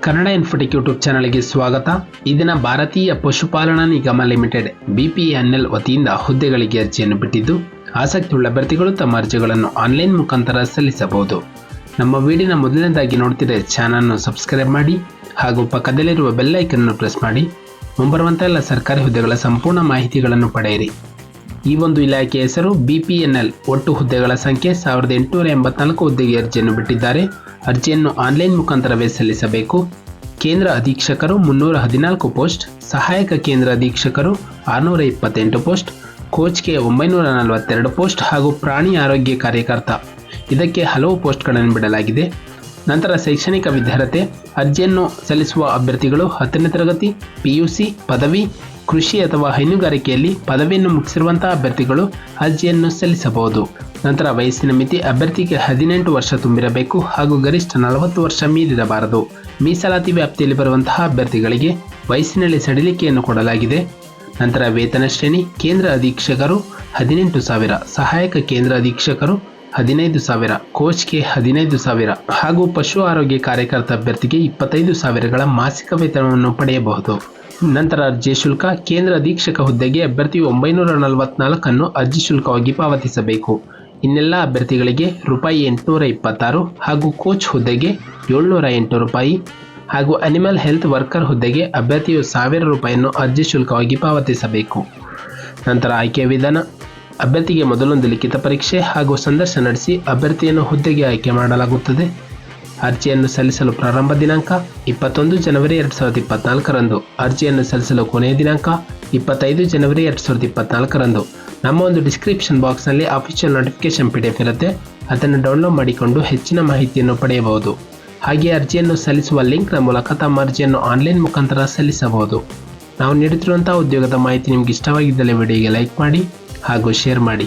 Kannada Infotech YouTube ಚಾನಲ್ಗೆ ಸ್ವಾಗತ. ಈ ದಿನ ಭಾರತೀಯ ಪಶುಪಾಲನಾ ನಿಗಮ ಲಿಮಿಟೆಡ್ BPNL ವತಿಯಿಂದ ಹುದ್ದೆಗಳಿಗೆ ಅರ್ಜಿಯನ್ನು ಬಿಟ್ಟಿದ್ದು, ಆಸಕ್ತಿಯುಳ್ಳ ಅಭ್ಯರ್ಥಿಗಳು ತಮ್ಮ ಅರ್ಜಿಗಳನ್ನು ಆನ್ಲೈನ್ ಮುಖಾಂತರ ಸಲ್ಲಿಸಬಹುದು. ನಮ್ಮ ವಿಡಿಯೋನ ಮೊದಲನೇದಾಗಿ ನೋಡ್ತಿದ್ರೆ ಚಾನಲ್ನ ಸಬ್ಸ್ಕ್ರೈಬ್ ಮಾಡಿ ಹಾಗೂ ಪಕ್ಕದಲ್ಲಿರುವ ಬೆಲ್ ಐಕನ್ ಅನ್ನು ಪ್ರೆಸ್ ಮಾಡಿ ಮುಂಬರುವಂತಹ ಎಲ್ಲ ಸರ್ಕಾರಿ ಹುದ್ದೆಗಳ ಸಂಪೂರ್ಣ ಮಾಹಿತಿಗಳನ್ನು ಪಡೆಯಿರಿ. ಈ ಒಂದು ಇಲಾಖೆಯ ಹೆಸರು BPNL. ಒಟ್ಟು ಹುದ್ದೆಗಳ ಸಂಖ್ಯೆ 1884 ಹುದ್ದೆಗೆ ಅರ್ಜಿಯನ್ನು ಬಿಟ್ಟಿದ್ದಾರೆ. ಅರ್ಜಿಯನ್ನು ಆನ್ಲೈನ್ ಮುಖಾಂತರವೇ ಸಲ್ಲಿಸಬೇಕು. ಕೇಂದ್ರ ಅಧೀಕ್ಷಕರು 314 ಪೋಸ್ಟ್, ಸಹಾಯಕ ಕೇಂದ್ರ ಅಧೀಕ್ಷಕರು 628 ಪೋಸ್ಟ್, ಕೋಚ್ಗೆ 942 ಪೋಸ್ಟ್ ಹಾಗೂ ಪ್ರಾಣಿ ಆರೋಗ್ಯ ಕಾರ್ಯಕರ್ತ ಇದಕ್ಕೆ ಹಲವು ಪೋಸ್ಟ್ಗಳನ್ನು ಬಿಡಲಾಗಿದೆ. ನಂತರ ಶೈಕ್ಷಣಿಕ ವಿದ್ಯಾರ್ಹತೆ. ಅರ್ಜಿಯನ್ನು ಸಲ್ಲಿಸುವ ಅಭ್ಯರ್ಥಿಗಳು 10ನೇ ತರಗತಿ, PUC, ಪದವಿ, ಕೃಷಿ ಅಥವಾ ಹೈನುಗಾರಿಕೆಯಲ್ಲಿ ಪದವಿಯನ್ನು ಮುಗಿಸಿರುವಂತಹ ಅಭ್ಯರ್ಥಿಗಳು ಅರ್ಜಿಯನ್ನು ಸಲ್ಲಿಸಬಹುದು. ನಂತರ ವಯಸ್ಸಿನ ಮಿತಿ. ಅಭ್ಯರ್ಥಿಗೆ 18 ವರ್ಷ ತುಂಬಿರಬೇಕು ಹಾಗೂ ಗರಿಷ್ಠ 40 ವರ್ಷ ಮೀರಿರಬಾರದು. ಮೀಸಲಾತಿ ವ್ಯಾಪ್ತಿಯಲ್ಲಿ ಬರುವಂತಹ ಅಭ್ಯರ್ಥಿಗಳಿಗೆ ವಯಸ್ಸಿನಲ್ಲಿ ಸಡಿಲಿಕೆಯನ್ನು ಕೊಡಲಾಗಿದೆ. ನಂತರ ವೇತನ ಶ್ರೇಣಿ. ಕೇಂದ್ರ ಅಧೀಕ್ಷಕರು 18,000, ಸಹಾಯಕ ಕೇಂದ್ರ ಅಧೀಕ್ಷಕರು 15,000, ಕೋಚ್ಗೆ 15,000 ಹಾಗೂ ಪಶು ಆರೋಗ್ಯ ಕಾರ್ಯಕರ್ತ ಅಭ್ಯರ್ಥಿಗೆ 25,000ಗಳ ಮಾಸಿಕ ವೇತನವನ್ನು ಪಡೆಯಬಹುದು. ನಂತರ ಅರ್ಜಿ ಶುಲ್ಕ. ಕೇಂದ್ರ ಅಧೀಕ್ಷಕ ಹುದ್ದೆಗೆ ಅಭ್ಯರ್ಥಿಯು 944 ಅನ್ನು ಅರ್ಜಿ ಶುಲ್ಕವಾಗಿ ಪಾವತಿಸಬೇಕು. ಇನ್ನೆಲ್ಲ ಅಭ್ಯರ್ಥಿಗಳಿಗೆ ₹826 ಹಾಗೂ ಕೋಚ್ ಹುದ್ದೆಗೆ ₹708 ಹಾಗೂ ಅನಿಮಲ್ ಹೆಲ್ತ್ ವರ್ಕರ್ ಹುದ್ದೆಗೆ ಅಭ್ಯರ್ಥಿಯು ₹1,000 ಅರ್ಜಿ ಶುಲ್ಕವಾಗಿ ಪಾವತಿಸಬೇಕು. ನಂತರ ಆಯ್ಕೆಯ ವಿಧಾನ. ಅಭ್ಯರ್ಥಿಗೆ ಮೊದಲೊಂದು ಲಿಖಿತ ಪರೀಕ್ಷೆ ಹಾಗೂ ಸಂದರ್ಶನ ನಡೆಸಿ ಅಭ್ಯರ್ಥಿಯನ್ನು ಹುದ್ದೆಗೆ ಆಯ್ಕೆ ಮಾಡಲಾಗುತ್ತದೆ. ಅರ್ಜಿಯನ್ನು ಸಲ್ಲಿಸಲು ಪ್ರಾರಂಭ ದಿನಾಂಕ 21 ಜನವರಿ 2024 ಅರ್ಜಿಯನ್ನು ಸಲ್ಲಿಸಲು ಕೊನೆಯ ದಿನಾಂಕ 25 ಜನವರಿ 2024 ನಮ್ಮ ಒಂದು ಡಿಸ್ಕ್ರಿಪ್ಷನ್ ಬಾಕ್ಸ್ನಲ್ಲಿ ಅಫಿಷಿಯಲ್ ನೋಟಿಫಿಕೇಶನ್ PDF ಇರುತ್ತೆ. ಅದನ್ನು ಡೌನ್ಲೋಡ್ ಮಾಡಿಕೊಂಡು ಹೆಚ್ಚಿನ ಮಾಹಿತಿಯನ್ನು ಪಡೆಯಬಹುದು. ಹಾಗೆ ಅರ್ಜಿಯನ್ನು ಸಲ್ಲಿಸುವ ಲಿಂಕ್ನ ಮೂಲಕ ತಮ್ಮ ಅರ್ಜಿಯನ್ನು ಆನ್ಲೈನ್ ಮುಖಾಂತರ ಸಲ್ಲಿಸಬಹುದು. ನಾವು ನೀಡುತ್ತಿರುವಂತಹ ಉದ್ಯೋಗದ ಮಾಹಿತಿ ನಿಮಗೆ ಇಷ್ಟವಾಗಿದ್ದಲ್ಲಿ ವಿಡಿಯೋಗೆ ಲೈಕ್ ಮಾಡಿ ಹಾಗೂ ಶೇರ್ ಮಾಡಿ.